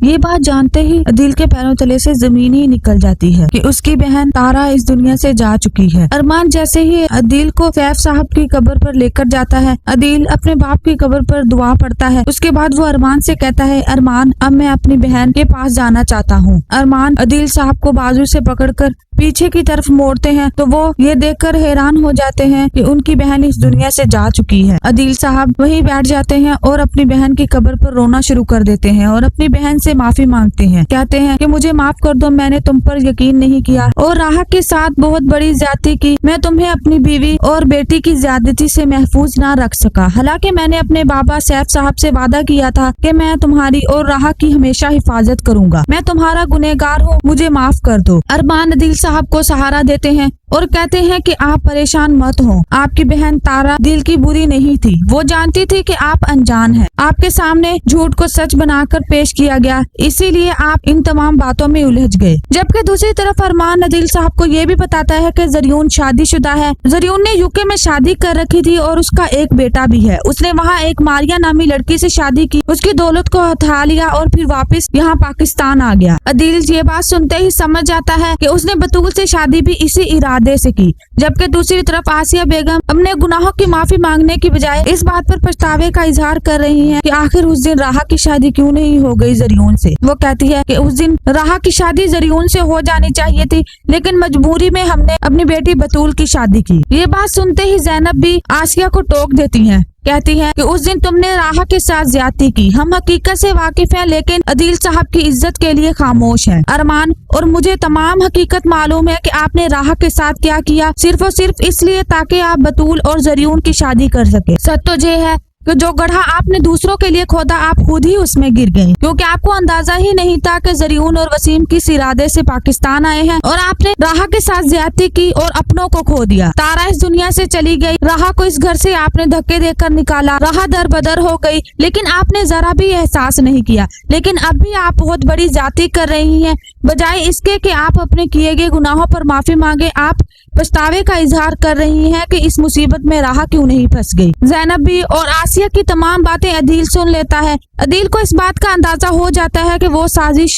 ये बात जानते ही अदील के पैरों तले से जमीन ही निकल जाती है कि उसकी बहन तारा इस दुनिया से जा चुकी है। अरमान जैसे ही अदील को सैफ साहब की कब्र पर लेकर जाता है, अदील अपने बाप की कब्र पर दुआ पढ़ता है। उसके बाद वो अरमान से कहता है, अरमान अब मैं अपनी बहन के पास जाना चाहता हूँ। अरमान अदील साहब को बाजू से पकड़कर पीछे की तरफ मोड़ते हैं तो वो ये देखकर हैरान हो जाते हैं कि उनकी बहन इस दुनिया से जा चुकी है। अदील साहब वहीं बैठ जाते हैं और अपनी बहन की कब्र पर रोना शुरू कर देते हैं और अपनी बहन से माफी मांगते हैं। कहते हैं कि मुझे माफ कर दो, मैंने तुम पर यकीन नहीं किया और राह के साथ बहुत बड़ी ज्यादती की। मैं तुम्हें अपनी बीवी और बेटी की ज्यादती से महफूज ना रख सका। हालांकि मैंने अपने बाबा सैफ साहब से वादा किया था कि मैं तुम्हारी और राह की हमेशा हिफाजत करूंगा। मैं तुम्हारा गुनहगार हूँ, मुझे माफ कर दो। अरमान अदील साहब को सहारा देते हैं और कहते हैं कि आप परेशान मत हो, आपकी बहन तारा दिल की बुरी नहीं थी। वो जानती थी कि आप अनजान हैं। आपके सामने झूठ को सच बनाकर पेश किया गया, इसीलिए आप इन तमाम बातों में उलझ गए। जबकि दूसरी तरफ अरमान अदील साहब को ये भी बताता है कि जरियून शादीशुदा है। जरियून ने यूके में शादी कर रखी थी और उसका एक बेटा भी है। उसने वहाँ एक मारिया नामी लड़की से शादी की, उसकी दौलत को हथा लिया और फिर वापस यहाँ पाकिस्तान आ गया। अदील ये बात सुनते ही समझ जाता है कि उसने बतूल से शादी भी इसी इरादे से की। जबकि दूसरी तरफ आसिया बेगम अपने गुनाहों की माफी मांगने की बजाय इस बात पर पछतावे का इजहार कर रही हैं कि आखिर उस दिन राहा की शादी क्यों नहीं हो गई जरियून से। वो कहती है कि उस दिन राहा की शादी जरियून से हो जानी चाहिए थी, लेकिन मजबूरी में हमने अपनी बेटी बतूल की शादी की। ये बात सुनते ही ज़ैनब भी आसिया को टोक देती है। कहती है कि उस दिन तुमने राहा के साथ ज्यादती की। हम हकीकत से वाकिफ हैं, लेकिन अदील साहब की इज्जत के लिए खामोश हैं। अरमान और मुझे तमाम हकीकत मालूम है कि आपने राहा के साथ क्या किया, सिर्फ और सिर्फ इसलिए ताकि आप बतूल और जरियून की शादी कर सके। सच तो ये है कि जो गड्ढा आपने दूसरों के लिए खोदा, आप खुद ही उसमें गिर गए, क्योंकि आपको अंदाजा ही नहीं था कि जरियून और वसीम किस इरादे से पाकिस्तान आए हैं और आपने राहा के साथ ज्यादती की और अपनों को खो दिया। तारा इस दुनिया से चली गई, राहा को इस घर से आपने धक्के देकर निकाला, राहा दर बदर हो गई, लेकिन आपने जरा भी एहसास नहीं किया। लेकिन अब भी आप बहुत बड़ी ज्यादती कर रही हैं। बजाय इसके कि आप अपने किए गए गुनाहों पर माफी मांगे, आप पछतावे का इजहार कर रही हैं कि इस मुसीबत में राहा क्यों नहीं फंस गई। ज़ैनब भी और आसिया की तमाम बातें अदील सुन लेता है। अदील को इस बात का अंदाजा हो जाता है कि वो साजिश